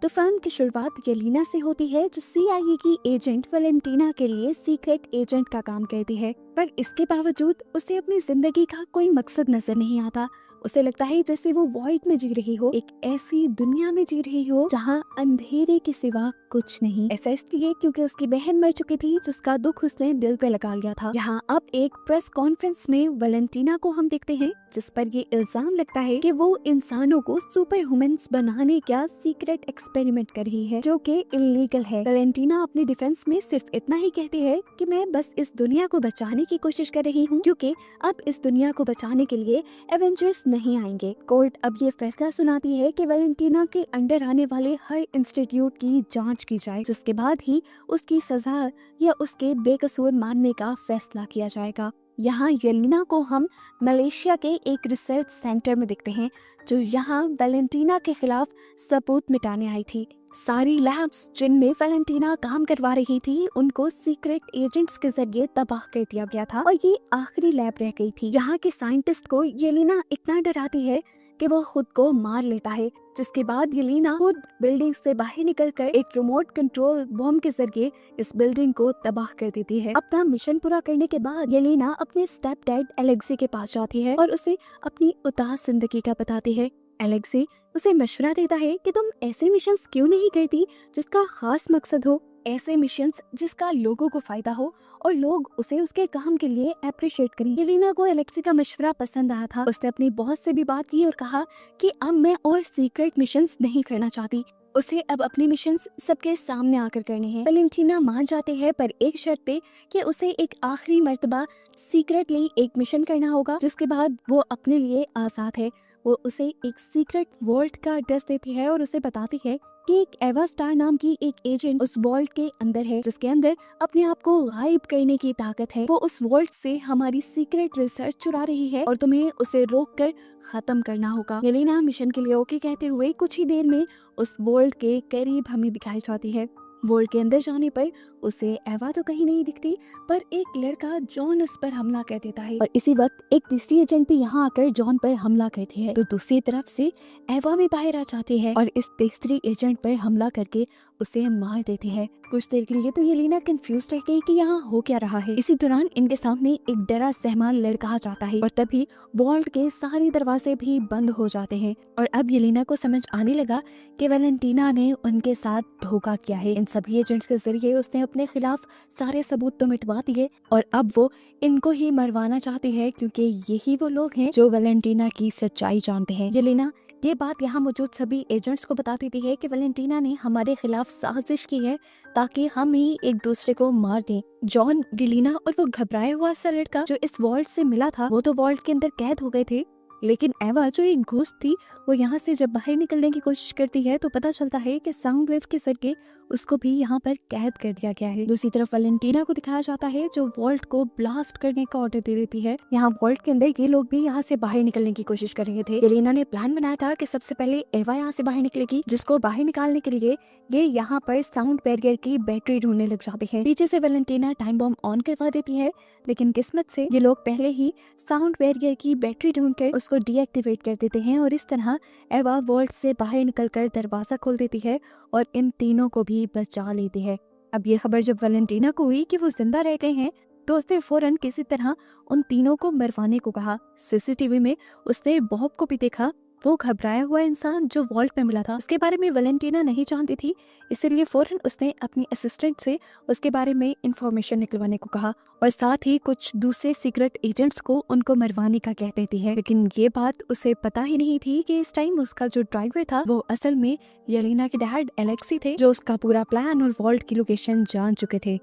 तो फिल्म की शुरुआत येलिना से होती है, जो CIA की एजेंट वैलेंटीना के लिए सीक्रेट एजेंट का काम करती है। पर इसके बावजूद उसे अपनी जिंदगी का कोई मकसद नजर नहीं आता। उसे लगता है जैसे वो वॉइड में जी रही हो, एक ऐसी दुनिया में जी रही हो जहाँ अंधेरे के सिवा कुछ नहीं। ऐसा इसलिए क्योंकि उसकी बहन मर चुकी थी, जिसका दुख उसने दिल पे लगा लिया था। यहाँ अब एक प्रेस कॉन्फ्रेंस में वैलेंटीना को हम देखते हैं, जिस पर ये इल्जाम लगता है कि वो इंसानों को सुपर ह्यूमंस बनाने का सीक्रेट एक्सपेरिमेंट कर रही है, जो कि इलीगल है। वैलेंटीना अपनी डिफेंस में सिर्फ इतना ही कहती है कि मैं बस इस दुनिया को बचाने की कोशिश कर रही हूँ, क्योंकि अब इस दुनिया को बचाने के लिए एवेंजर्स नहीं आएंगे। कोर्ट अब ये फैसला सुनाती है कि वैलेंटीना के अंडर आने वाले हर इंस्टीट्यूट की जांच की जाए, जिसके बाद ही उसकी सजा या उसके बेकसूर मानने का फैसला किया जाएगा। यहाँ येलिना को हम मलेशिया के एक रिसर्च सेंटर में देखते हैं, जो यहाँ वैलेंटीना के खिलाफ सबूत मिटाने आई थी। सारी लैब्स जिनमें वैलेंटीना काम करवा रही थी, उनको सीक्रेट एजेंट्स के जरिए तबाह कर दिया गया था और ये आखिरी लैब रह गई थी। यहाँ के साइंटिस्ट को येलिना इतना डराती है कि वो खुद को मार लेता है, जिसके बाद येलिना खुद बिल्डिंग से बाहर निकलकर एक रिमोट कंट्रोल बॉम्ब के जरिए इस बिल्डिंग को तबाह कर देती है। अपना मिशन पूरा करने के बाद येलिना अपने स्टेप डैड एलेक्सी के पास जाती है और उसे अपनी उदास जिंदगी का बताती है। एलेक्सी उसे मशवरा देता है कि तुम ऐसे मिशंस क्यों नहीं करती जिसका खास मकसद हो, ऐसे मिशंस जिसका लोगों को फायदा हो और लोग उसे उसके काम के लिए अप्रिशिएट करें। येलिना को एलेक्सी का मशवरा पसंद आया था। उसने अपनी बॉस से भी बात की और कहा कि अब मैं और सीक्रेट मिशंस नहीं करना चाहती। उसे अब अपने मिशंस सबके सामने आकर करने हैं। वैलेंटीना मान जाते हैं, पर एक शर्त पे कि उसे एक आखिरी मर्तबा सीक्रेटली एक मिशन करना होगा, जिसके बाद वो अपने लिए आजाद है। वो उसे एक सीक्रेट वॉल्ट का एड्रेस देती है और उसे बताती है कि एक एवा स्टार नाम की एक एजेंट उस वॉल्ट के अंदर है, जिसके अंदर अपने आप को गायब करने की ताकत है। वो उस वॉल्ट से हमारी सीक्रेट रिसर्च चुरा रही है और तुम्हें उसे रोककर खत्म करना होगा। येलिना मिशन के लिए ओके कहते हुए कुछ ही देर में उस वॉल्ट के करीब हमें दिखाई जाती है। वॉल्ट के अंदर जाने पर उसे एवा तो कहीं नहीं दिखती, पर एक लड़का जॉन उस पर हमला कर देता है और इसी वक्त एक तीसरी एजेंट भी यहाँ आकर जॉन पर हमला करती है। तो दूसरी तरफ से एवा भी बाहर आ जाती है और इस तीसरी एजेंट पर हमला करके उसे मार देती है। कुछ देर के लिए तो येलिना कंफ्यूज रह गई कि यहाँ हो क्या रहा है। इसी दौरान इनके सामने एक डरा सहमा लड़का आ जाता है और तभी वॉल्ट के सारे दरवाजे भी बंद हो जाते हैं और अब येलिना को समझ आने लगा कि वैलेंटीना ने उनके साथ धोखा किया है। इन सभी एजेंट्स के जरिए उसने अपने खिलाफ सारे सबूत तो मिटवा दिए और अब वो इनको ही मरवाना चाहती है, क्योंकि यही वो लोग हैं जो वैलेंटीना की सच्चाई जानते हैं। येलिना ये बात यहाँ मौजूद सभी एजेंट्स को बता देती है कि वैलेंटीना ने हमारे खिलाफ साजिश की है ताकि हम ही एक दूसरे को मार दें। जॉन, येलिना और वो घबराया हुआ सा लड़का जो इस वॉल्ट से मिला था, वो तो वॉल्ट के अंदर कैद हो गए थे, लेकिन एवा जो एक घुस थी, वो यहाँ से जब बाहर निकलने की कोशिश करती है तो पता चलता है कि साउंड वेव के जरिए उसको भी यहाँ पर कैद कर दिया गया है। दूसरी तरफ वैलेंटीना को दिखाया जाता है जो वॉल्ट को ब्लास्ट करने का ऑर्डर दे देती है। यहाँ वॉल्ट के अंदर ये लोग भी यहाँ से बाहर निकलने की कोशिश कर रहे थे। येलिना ने प्लान बनाया था कि सबसे पहले एवा यहाँ से बाहर निकलेगी, जिसको बाहर निकालने के लिए ये यहाँ पर साउंड बैरियर की बैटरी ढूंढने लग जाते हैं। पीछे से वैलेंटीना टाइम बॉम्ब ऑन करवा देती है, लेकिन किस्मत से ये लोग पहले ही साउंड बैरियर की बैटरी ढूंढकर उसको डीएक्टिवेट कर देते हैं और इस तरह एवा वॉल्ट से बाहर निकलकर दरवाजा खोल देती है और इन तीनों को भी बचा लेती है। अब ये खबर जब वैलेंटीना को हुई कि वो जिंदा रह गए हैं, तो उसने फौरन किसी तरह उन तीनों को मरवाने को कहा। सीसीटीवी में उसने बॉब को भी देखा, वो घबराया हुआ इंसान जो वॉल्ट में मिला था। उसके बारे में वैलेंटीना नहीं जानती थी, इसलिए फौरन उसने अपनी असिस्टेंट से उसके बारे में इंफॉर्मेशन निकलवाने को कहा और साथ ही कुछ दूसरे सीक्रेट एजेंट्स को उनको मरवाने का कह देती है। लेकिन ये बात उसे पता ही नहीं थी कि इस टाइम उसका जो ड्राइवर था वो असल में येलिना के डैड एलेक्सी थे, जो उसका पूरा प्लान और वॉल्ट की लोकेशन जान चुके थे।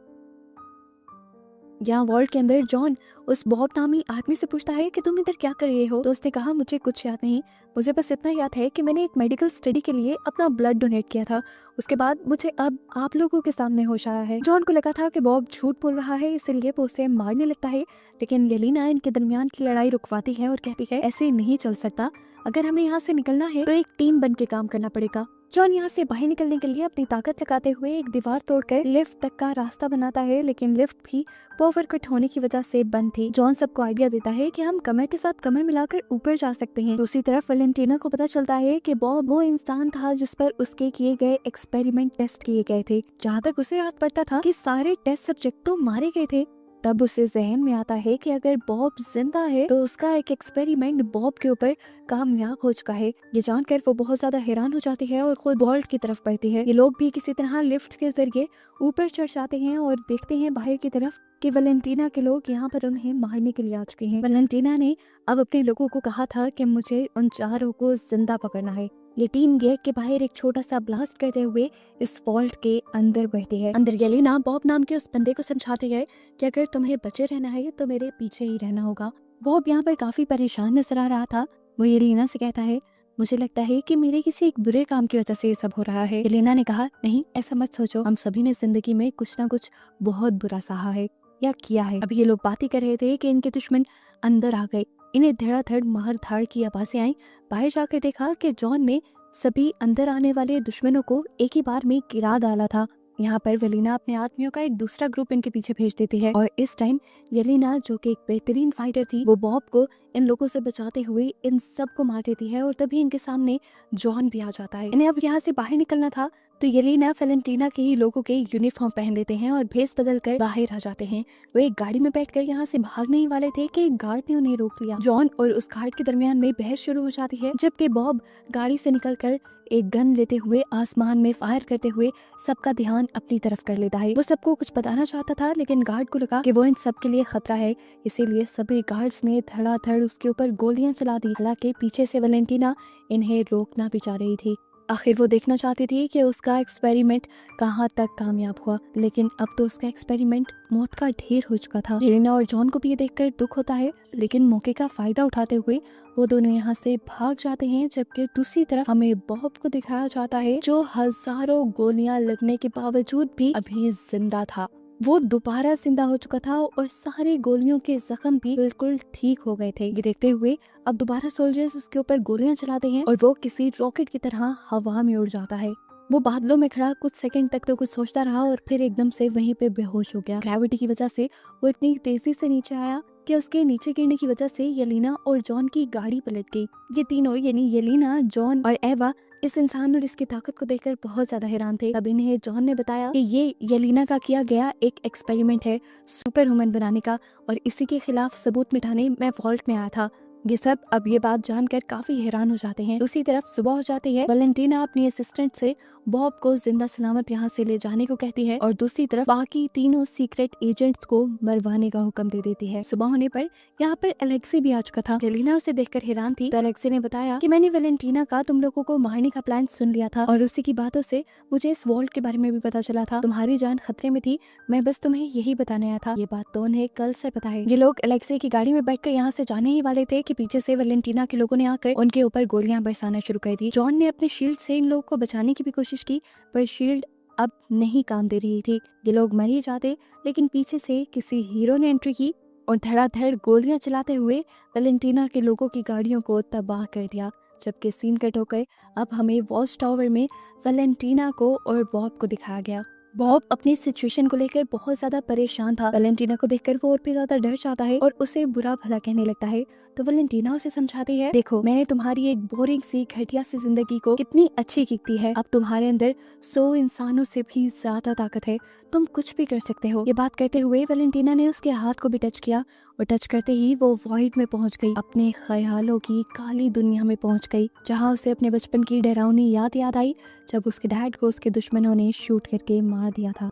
यहाँ वॉल्ट के अंदर जॉन उस बॉब नामी आदमी से पूछता है कि तुम इधर क्या कर रहे हो। तो उसने कहा मुझे कुछ याद नहीं, मुझे बस इतना याद है कि मैंने एक मेडिकल स्टडी के लिए अपना ब्लड डोनेट किया था, उसके बाद मुझे अब आप लोगों के सामने होश आया है। जॉन को लगा था कि बॉब झूठ बोल रहा है, इसलिए वो उसे मारने लगता है, लेकिन येलिना इनके दरमियान की लड़ाई रुकवाती है और कहती है ऐसे नहीं चल सकता, अगर हमें यहाँ से निकलना है तो एक टीम बन के काम करना पड़ेगा। जॉन यहाँ से बाहर निकलने के लिए अपनी ताकत लगाते हुए एक दीवार तोड़कर लिफ्ट तक का रास्ता बनाता है, लेकिन लिफ्ट भी पावर कट होने की वजह से बंद थी। जॉन सबको आइडिया देता है कि हम कमर के साथ कमर मिलाकर ऊपर जा सकते हैं। दूसरी तरफ वैलेंटीना को पता चलता है कि बॉब वो इंसान था जिस पर उसके किए गए एक्सपेरिमेंट टेस्ट किए गए थे। जहाँ तक उसे याद पड़ता था कि सारे टेस्ट सब्जेक्ट तो मारे गए थे। तब उसे जहन में आता है कि अगर बॉब जिंदा है तो उसका एक एक्सपेरिमेंट बॉब के ऊपर कामयाब हो चुका है। ये जानकर वो बहुत ज्यादा हैरान हो जाती है और खुद वॉल्ट की तरफ बढ़ती है। ये लोग भी किसी तरह लिफ्ट के जरिए ऊपर चढ़ जाते हैं और देखते हैं बाहर की तरफ कि वैलेंटीना के लोग यहाँ पर उन्हें मारने के लिए आ चुके हैं। वैलेंटीना ने अब अपने लोगों को कहा था कि मुझे उन चारों को जिंदा पकड़ना है। ये टीम गेट के बाहर एक छोटा सा ब्लास्ट करते हुए इस वॉल्ट के अंदर बढ़ती है। अंदर येलेना बॉब नाम के उस बंदे को समझाती है कि अगर तुम्हें बचे रहना है तो मेरे पीछे ही रहना होगा। बॉब यहाँ पर काफी परेशान नजर आ रहा था। वो येलेना से कहता है, मुझे लगता है कि मेरे किसी एक बुरे काम की वजह से ये सब हो रहा है। येलेना ने कहा, नहीं ऐसा मत सोचो, हम सभी ने जिंदगी में कुछ ना कुछ बहुत बुरा सहा है या किया है। अब ये लोग बातें कर रहे थे कि इनके दुश्मन अंदर आ गए। इन्हें धड़ाधड़ मार धाड़ की आवाजें आई। बाहर जाकर देखा कि जॉन ने सभी अंदर आने वाले दुश्मनों को एक ही बार में गिरा डाला था। यहाँ पर वेलिना अपने आदमियों का एक दूसरा ग्रुप इनके पीछे भेज देती है और इस टाइम येलेना जो कि एक बेहतरीन फाइटर थी, वो बॉब को इन लोगों से बचाते हुए इन सब को मार देती है और तभी इनके सामने जॉन भी आ जाता है। इन्हें अब यहाँ से बाहर निकलना था तो येलेना वैलेंटीना के ही लोगों के यूनिफॉर्म पहन लेते हैं और भेस बदल कर बाहर आ जाते हैं। वो एक गाड़ी में बैठकर यहाँ से भागने ही वाले थे कि एक गार्ड ने उन्हें रोक लिया। जॉन और उस गार्ड के दरमियान में बहस शुरू हो जाती है, जबकि बॉब गाड़ी से निकलकर एक गन लेते हुए आसमान में फायर करते हुए सबका ध्यान अपनी तरफ कर लेता है। वो सबको कुछ बताना चाहता था, लेकिन गार्ड को लगा कि वो इन सब के लिए खतरा है, इसीलिए सभी गार्ड्स ने धड़ाधड़ उसके ऊपर गोलियां चला दी। हालांकि पीछे से वैलेंटीना इन्हें रोकना भी चाह रही थी। आखिर वो देखना चाहती थी कि उसका एक्सपेरिमेंट कहाँ तक कामयाब हुआ, लेकिन अब तो उसका एक्सपेरिमेंट मौत का ढेर हो चुका था। येलेना और जॉन को भी ये देखकर दुख होता है, लेकिन मौके का फायदा उठाते हुए वो दोनों यहाँ से भाग जाते हैं। जबकि दूसरी तरफ हमें बॉब को दिखाया जाता है जो हजारों गोलियां लगने के बावजूद भी अभी जिंदा था। वो दोबारा जिंदा हो चुका था और सारे गोलियों के जख्म भी बिल्कुल ठीक हो गए थे। ये देखते हुए अब दोबारा सोल्जर्स उसके ऊपर गोलियां चलाते हैं और वो किसी रॉकेट की तरह हवा में उड़ जाता है। वो बादलों में खड़ा कुछ सेकंड तक तो कुछ सोचता रहा और फिर एकदम से वहीं पे बेहोश हो गया। ग्रेविटी की वजह से वो इतनी तेजी से नीचे आया कि उसके नीचे गिरने की वजह से येलेना और जॉन की गाड़ी पलट गई। ये तीनों यानी येलेना, जॉन और एवा इस इंसान और इसकी ताकत को देखकर बहुत ज्यादा हैरान थे। तब इन्हें जॉन ने बताया कि ये येलेना का किया गया एक एक्सपेरिमेंट है सुपर ह्यूमन बनाने का, और इसी के खिलाफ सबूत मिटाने मैं वॉल्ट में आया था। ये सब अब ये बात जानकर काफी हैरान हो जाते हैं। दूसरी तरफ सुबह हो जाती है। वैलेंटीना अपनी असिस्टेंट से बॉब को जिंदा सलामत यहाँ से ले जाने को कहती है और दूसरी तरफ बाकी तीनों सीक्रेट एजेंट्स को मरवाने का हुक्म दे देती है। सुबह होने पर यहाँ पर एलेक्सी भी आ चुका था। येलेना उसे देखकर हैरान थी तो एलेक्सी ने बताया कि मैंने वैलेंटीना का तुम लोगों को मारने का प्लान सुन लिया था और उसी की बातों से मुझे इस वॉल्ट के बारे में भी पता चला था। तुम्हारी जान खतरे में थी, मैं बस तुम्हें यही बताने आया था। ये बात तो उन्हें कल से पता है। ये लोग एलेक्सी की गाड़ी में बैठकर यहाँ से जाने ही वाले थे कि पीछे से वैलेंटीना के लोगों ने आकर उनके ऊपर गोलियां बरसाना शुरू कर दी। जॉन ने अपने शील्ड से इन लोगों को बचाने की भी कोशिश की, पर शील्ड अब नहीं काम दे रही थी। ये लोग मर ही जाते, लेकिन पीछे से किसी हीरो ने एंट्री की और धड़ाधड़ गोलियां चलाते हुए वैलेंटीना के लोगों की गाड़ियों को तबाह कर दिया। जबकि सीन कट होकर अब हमें वॉच टावर में वैलेंटीना को और बॉब को दिखाया गया। बॉब अपनी सिचुएशन को लेकर बहुत ज्यादा परेशान था। वैलेंटीना को देखकर वो और भी ज्यादा डर जाता है और उसे बुरा भला कहने लगता है। तो वैलेंटीना उसे समझाती है, देखो मैंने तुम्हारी एक बोरिंग सी घटिया सी जिंदगी को कितनी अच्छी की थी है। अब तुम्हारे अंदर 100 इंसानों से भी ज्यादा ताकत है, तुम कुछ भी कर सकते हो। ये बात करते हुए वैलेंटीना ने उसके हाथ को भी टच किया और टच करते ही वो वॉइड में पहुंच गई, अपने ख्यालों की काली दुनिया में पहुंच गई, जहां उसे अपने बचपन की डरावनी याद आई जब उसके डैड को उसके दुश्मनों ने शूट करके मार दिया था।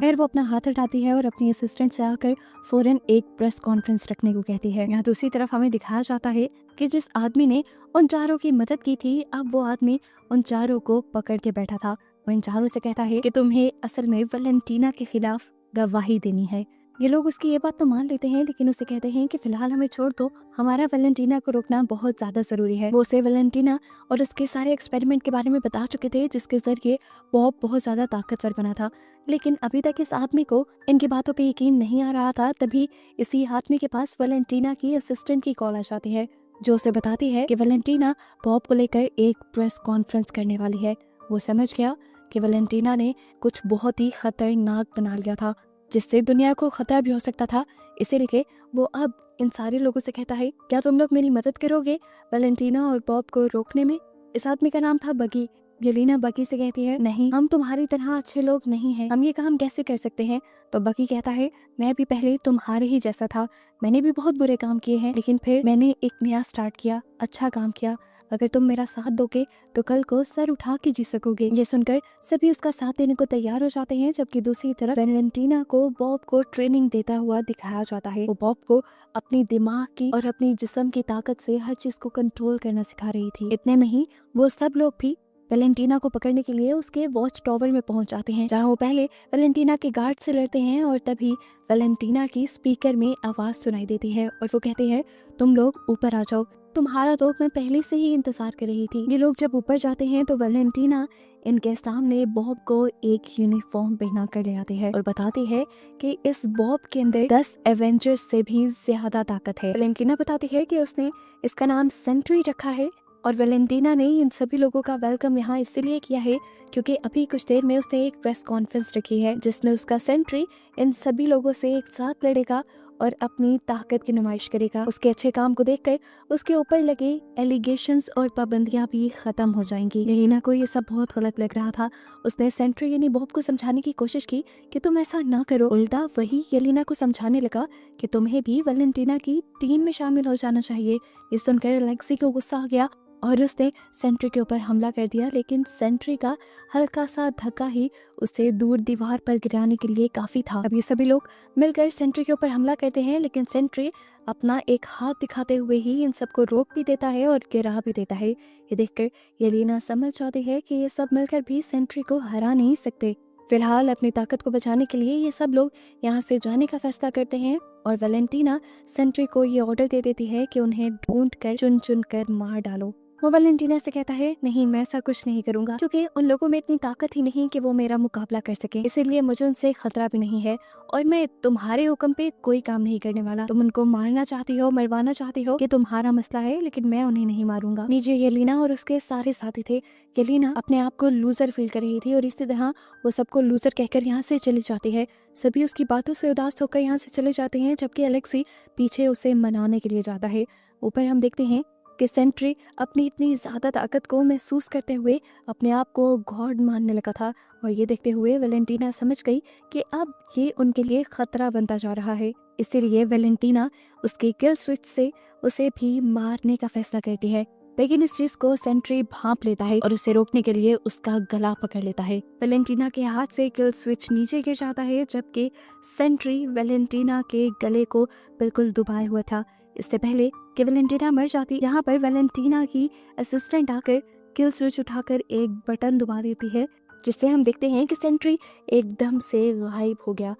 फिर वो अपना हाथ हटाती है और अपनी असिस्टेंट से आकर फौरन एक प्रेस कॉन्फ्रेंस रखने को कहती है। यहाँ दूसरी तरफ हमें दिखाया जाता है कि जिस आदमी ने उन चारों की मदद की थी, अब वो आदमी उन चारों को पकड़ के बैठा था। वो इन चारों से कहता है कि तुम्हें असल में वैलेंटीना के खिलाफ गवाही देनी है। ये लोग उसकी ये बात तो मान लेते हैं, लेकिन उसे कहते हैं कि फिलहाल हमें छोड़ दो, हमारा वैलेंटीना को रोकना बहुत ज्यादा जरूरी है। वो उसे वैलेंटीना और उसके सारे एक्सपेरिमेंट के बारे में बता चुके थे, जिसके जरिए बॉब बहुत ज्यादा ताकतवर बना था। लेकिन अभी तक इस आदमी को इनकी बातों पे यकीन नहीं आ रहा था। तभी इसी आदमी के पास वैलेंटीना की असिस्टेंट की कॉल आ जाती है। जो उसे बताती है कि वैलेंटीना बॉब को लेकर एक प्रेस कॉन्फ्रेंस करने वाली है। वो समझ गया कि वैलेंटीना ने कुछ बहुत ही खतरनाक बना लिया था, जिससे दुनिया को खतरा भी हो सकता था। इसीलिए वो अब इन सारे लोगों से कहता है, क्या तुम लोग मेरी मदद करोगे वैलेंटीना और बॉब को रोकने में? इस आदमी का नाम था बगी। येलेना बगी से कहती है, नहीं, हम तुम्हारी तरह अच्छे लोग नहीं हैं, हम ये काम कैसे कर सकते हैं? तो बगी कहता है, मैं भी पहले तुम्हारे ही जैसा था, मैंने भी बहुत बुरे काम किए हैं, लेकिन फिर मैंने एक नया स्टार्ट किया, अच्छा काम किया। अगर तुम मेरा साथ दोगे तो कल को सर उठा के जी सकोगे। ये सुनकर सभी उसका साथ देने को तैयार हो जाते हैं, जबकि दूसरी तरफ वैलेंटीना को बॉब को ट्रेनिंग देता हुआ दिखाया जाता है। वो बॉब को अपनी दिमाग की और अपनी जिस्म की ताकत से हर चीज को कंट्रोल करना सिखा रही थी। इतने में ही वो सब लोग भी वैलेंटीना को पकड़ने के लिए उसके वॉच टावर में पहुंच जाते हैं, जहां वो पहले वैलेंटीना के गार्ड से लड़ते हैं और तभी वैलेंटीना की स्पीकर में आवाज सुनाई देती है और वो कहते हैं, तुम लोग ऊपर आ जाओ, तुम्हारा तो मैं पहले से ही इंतजार कर रही थी। ये लोग जब ऊपर जाते हैं तो वैलेंटीना इनके सामने बॉब को एक यूनिफॉर्म पहना कर ले आती है और बताती है कि इस बॉब के अंदर 10 एवेंजर्स से भी ज्यादा ताकत है। वैलेंटीना बताती है कि उसने इसका नाम सेंट्री रखा है और वैलेंटीना ने इन सभी लोगों का वेलकम यहाँ इसलिए किया है क्योंकि अभी कुछ देर में उसने एक प्रेस कॉन्फ्रेंस रखी है जिसमें उसका सेंट्री इन सभी लोगों से एक साथ लड़ेगा और अपनी ताकत की नुमाइश करेगा। उसके अच्छे काम को देखकर उसके ऊपर लगे एलिगेशंस और पाबंदियां भी खत्म हो जाएंगी। येलेना को ये सब बहुत गलत लग रहा था। उसने सेंट्री यानी बॉब को समझाने की कोशिश की कि तुम ऐसा ना करो। उल्टा वही येलेना को समझाने लगा कि तुम्हें भी वैलेंटीना की टीम में शामिल हो जाना चाहिए। ये सुनकर अलेक्सी को गुस्सा आ गया और उसने सेंट्री के ऊपर हमला कर दिया, लेकिन सेंट्री का हल्का सा धक्का ही उसे दूर दीवार पर गिराने के लिए काफी था। अब ये सभी लोग मिलकर सेंट्री के ऊपर हमला करते हैं, लेकिन सेंट्री अपना एक हाथ दिखाते हुए ही इन सबको रोक भी देता है और गिरा भी देता है। ये देखकर येलेना समझ जाती है कि ये सब मिलकर भी सेंट्री को हरा नहीं सकते। फिलहाल अपनी ताकत को बचाने के लिए ये सब लोग यहाँ से जाने का फैसला करते हैं और वैलेंटीना सेंट्री को ये ऑर्डर दे देती है कि उन्हें ढूंढ कर चुन चुन कर मार डालो। वो वैलेंटीना से कहता है, नहीं, मैं ऐसा कुछ नहीं करूंगा क्योंकि उन लोगों में इतनी ताकत ही नहीं कि वो मेरा मुकाबला कर सके, इसीलिए मुझे उनसे खतरा भी नहीं है और मैं तुम्हारे हुक्म पे कोई काम नहीं करने वाला। तुम उनको मारना चाहती हो, मरवाना चाहती हो, कि तुम्हारा मसला है, लेकिन मैं उन्हें नहीं मारूंगा। नीचे येलेना और उसके सारे साथी थे। येलेना अपने आप को लूजर फील कर रही थी और इसी तरह वो सबको लूजर कहकर यहाँ से चली जाती है। सभी उसकी बातों से उदास होकर यहाँ से चले जाते हैं, जबकि अलेक्सी पीछे उसे मनाने के लिए जाता है। ऊपर हम देखते हैं कि सेंट्री अपनी इतनी ज्यादा ताकत को महसूस करते हुए अपने आप को गॉड मानने लगा था और ये देखते हुए वैलेंटीना समझ गई कि अब ये उनके लिए खतरा बनता जा रहा है। इसीलिए वैलेंटीना उसके किल स्विच से उसे भी मारने का फैसला करती है, लेकिन इस चीज को सेंट्री भांप लेता है और उसे रोकने के लिए उसका गला पकड़ लेता है। वैलेंटीना के हाथ से किल स्विच नीचे गिर जाता है, जबकि सेंट्री वैलेंटीना के गले को बिल्कुल दबाए हुआ था। इससे पहले कि वैलेंटीना मर जाती, यहाँ पर वैलेंटीना की असिस्टेंट आकर किल स्विच उठाकर एक बटन दबा देती है, जिससे हम देखते हैं कि सेंट्री एकदम से गायब हो गया।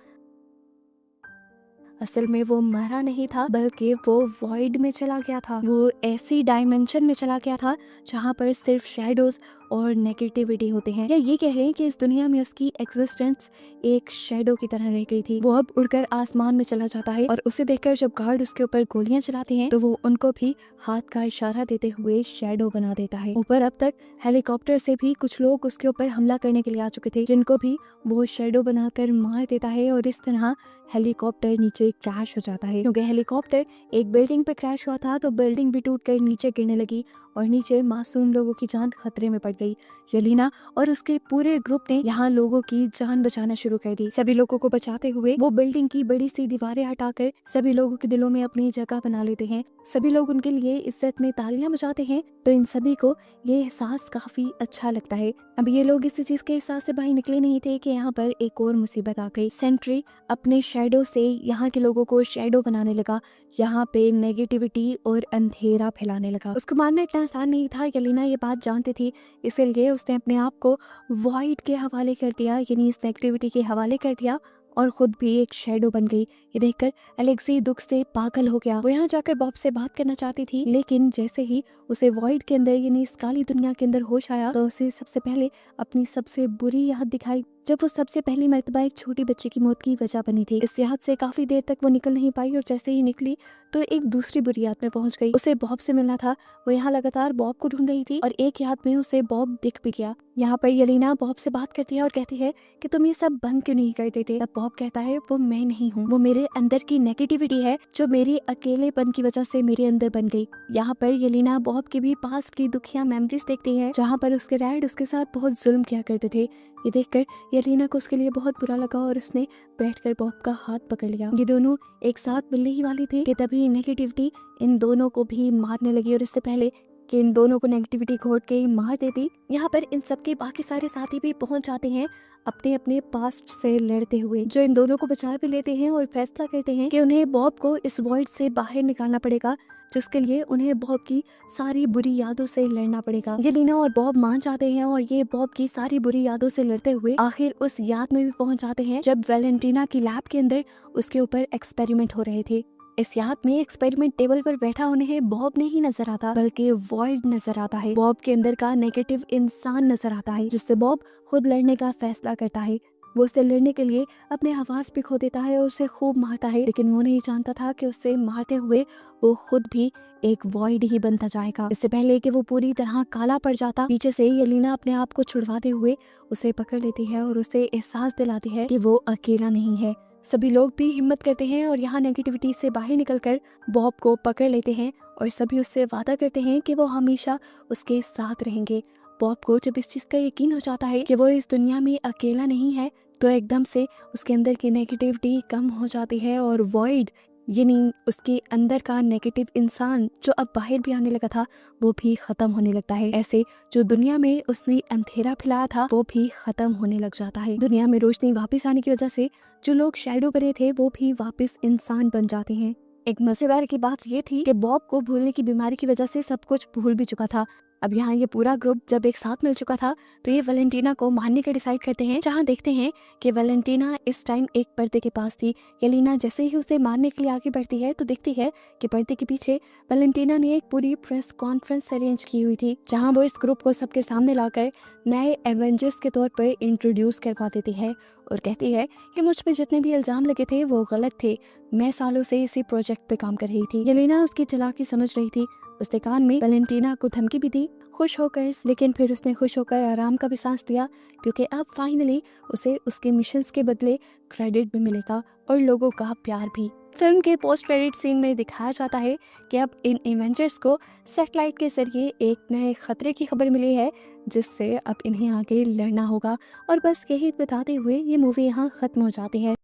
असल में वो मरा नहीं था, बल्कि वो वॉइड में चला गया था। वो ऐसी डायमेंशन में चला गया था जहाँ पर सिर्फ शैडोज और नेगेटिविटी होते हैं, या ये कह लें कि इस दुनिया में उसकी एग्जिस्टेंस एक शैडो की तरह रह गई थी। वो अब उड़कर आसमान में चला जाता है और उसे देखकर जब गार्ड उसके ऊपर गोलियां चलाते हैं तो वो उनको भी हाथ का इशारा देते हुए शैडो बना देता है। ऊपर अब तक हेलीकॉप्टर से भी कुछ लोग उसके ऊपर हमला करने के लिए आ चुके थे, जिनको भी वो शैडो बनाकर मार देता है और इस तरह हेलीकॉप्टर नीचे क्रैश हो जाता है। क्योंकि हेलीकॉप्टर एक बिल्डिंग पे क्रैश हुआ था तो बिल्डिंग भी टूटकर नीचे गिरने लगी और नीचे मासूम लोगों की जान खतरे में पड़ गई। येलेना और उसके पूरे ग्रुप ने यहाँ लोगों की जान बचाना शुरू कर दी। सभी लोगों को बचाते हुए वो बिल्डिंग की बड़ी सी दीवारें हटाकर सभी लोगों के दिलों में अपनी जगह बना लेते हैं। सभी लोग उनके लिए इज्जत में तालियां बजाते हैं, तो इन सभी को ये एहसास काफी अच्छा लगता है। अब ये लोग इस चीज के एहसास से बाहर निकले नहीं थे कि यहाँ पर एक और मुसीबत आ गई। सेंट्री अपने शैडो से यहाँ के लोगों को शैडो बनाने लगा, यहाँ पे नेगेटिविटी और अंधेरा फैलाने लगा। उसको मानना इतना आसान नहीं था। येलेना ये बात जानती थी, इसलिए उसने अपने आप को वॉइड के हवाले कर दिया, यानी इस नेगेटिविटी के हवाले कर दिया और खुद भी एक शैडो बन गई। ये देखकर अलेक्सी दुख से पागल हो गया। वो यहाँ जाकर बॉब से बात करना चाहती थी, लेकिन जैसे ही उसे वॉइड के अंदर यानी इस काली दुनिया के अंदर होश आया तो उसे सबसे पहले अपनी सबसे बुरी याद दिखाई जब वो सबसे पहली मर्तबा एक छोटी बच्ची की मौत की वजह बनी थी। इस याद से काफी देर तक वो निकल नहीं पाई और जैसे ही निकली तो एक दूसरी बुरी याद में पहुंच गई। उसे बॉब से मिलना था। वो यहाँ लगातार बॉब को ढूंढ रही थी और एक याद में उसे बॉब दिख भी गया। यहाँ पर येलेना बॉब से बात करती है और कहती है कि तुम ये सब बंद क्यों नहीं कर देते। तब बॉब कहता है वो मैं नहीं हूँ, वो मेरे अंदर की नेगेटिविटी है जो मेरी अकेलेपन की वजह से मेरे अंदर बन गई। यहाँ पर येलेना बॉब के भी पास्ट की दुखिया मेमोरीज देखती है जहाँ पर उसके डैड उसके साथ बहुत जुल्म किया करते थे। ये देखकर येलेना को उसके लिए बहुत बुरा लगा और उसने बैठकर बॉब का हाथ पकड़ लिया। ये दोनों एक साथ मिलने ही वाली थे कि तभी नेगेटिविटी इन दोनों को भी मारने लगी और इससे पहले कि इन दोनों को नेगेटिविटी घोट के मार देती, यहाँ पर इन सबके बाकी सारे साथी भी पहुंच जाते हैं अपने अपने पास्ट से लड़ते हुए, जो इन दोनों को बचा भी लेते हैं और फैसला करते हैं कि उन्हें बॉब को इस वॉइड से बाहर निकालना पड़ेगा, जिसके लिए उन्हें बॉब की सारी बुरी यादों से लड़ना पड़ेगा। येलेना और बॉब मान जाते हैं और ये बॉब की सारी बुरी यादों से लड़ते हुए आखिर उस याद में भी पहुंच जाते हैं जब वैलेंटीना की लैब के अंदर उसके ऊपर एक्सपेरिमेंट हो रहे थे। इस याद में एक्सपेरिमेंट टेबल पर बैठा उन्हें बॉब नहीं नजर आता बल्कि वॉइड नजर आता है। बॉब के अंदर का नेगेटिव इंसान नजर आता है जिससे बॉब खुद लड़ने का फैसला करता है। वो उससे लड़ने के लिए अपने हवास भी खो देता है और उसे खूब मारता है, लेकिन वो नहीं जानता था कि उससे मारते हुए वो खुद भी एक वॉइड ही बनता जाएगा। इससे पहले कि वो पूरी तरह काला पड़ जाता, पीछे से येलेना अपने आप को छुड़वाते हुए उसे पकड़ लेती है और उसे एहसास दिलाती है कि वो अकेला नहीं है। सभी लोग भी हिम्मत करते हैं और यहाँ नेगेटिविटी से बाहर निकलकर बॉब को पकड़ लेते हैं और सभी उससे वादा करते हैं कि वो हमेशा उसके साथ रहेंगे। बॉब को जब इस चीज का यकीन हो जाता है कि वो इस दुनिया में अकेला नहीं है तो एकदम से उसके अंदर की नेगेटिविटी कम हो जाती है और वॉइड यानी उसके अंदर का नेगेटिव इंसान जो अब बाहर भी आने लगा था वो भी खत्म होने लगता है। ऐसे जो दुनिया में उसने अंधेरा फैलाया था वो भी खत्म होने लग जाता है। दुनिया में रोशनी वापस आने की वजह से जो लोग शैडो बने थे वो भी वापस इंसान बन जाते हैं। एक मजेदार की बात ये थी कि बॉब को भूलने की बीमारी की वजह से सब कुछ भूल भी चुका था। अब यहाँ ये पूरा ग्रुप जब एक साथ मिल चुका था तो ये वैलेंटीना को मारने का डिसाइड करते हैं, जहाँ देखते हैं कि वैलेंटीना इस टाइम एक पर्दे के पास थी। येलेना जैसे ही उसे मारने के लिए आगे बढ़ती है तो देखती है कि पर्दे के पीछे वैलेंटीना ने एक पूरी प्रेस कॉन्फ्रेंस अरेंज की हुई थी, जहाँ वो इस ग्रुप को सबके सामने लाकर नए एवेंजर्स के तौर पर इंट्रोड्यूस करवा देती है और कहती है कि मुझ पे जितने भी इल्जाम लगे थे वो गलत थे, मैं सालों से इसी प्रोजेक्ट पे काम कर रही थी। येलेना उसकी चालाकी समझ रही थी, उसने कान में वैलेंटीना को धमकी भी दी खुश होकर, लेकिन फिर उसने खुश होकर आराम का भी सांस लिया क्योंकि अब फाइनली उसे उसके मिशंस के बदले क्रेडिट भी मिलेगा और लोगों का प्यार भी। फिल्म के पोस्ट क्रेडिट सीन में दिखाया जाता है कि अब इन एवेंजर्स को सैटेलाइट के जरिए एक नए खतरे की खबर मिली है जिससे अब इन्हें आगे लड़ना होगा। और बस यही बताते हुए ये मूवी यहाँ खत्म हो जाती है।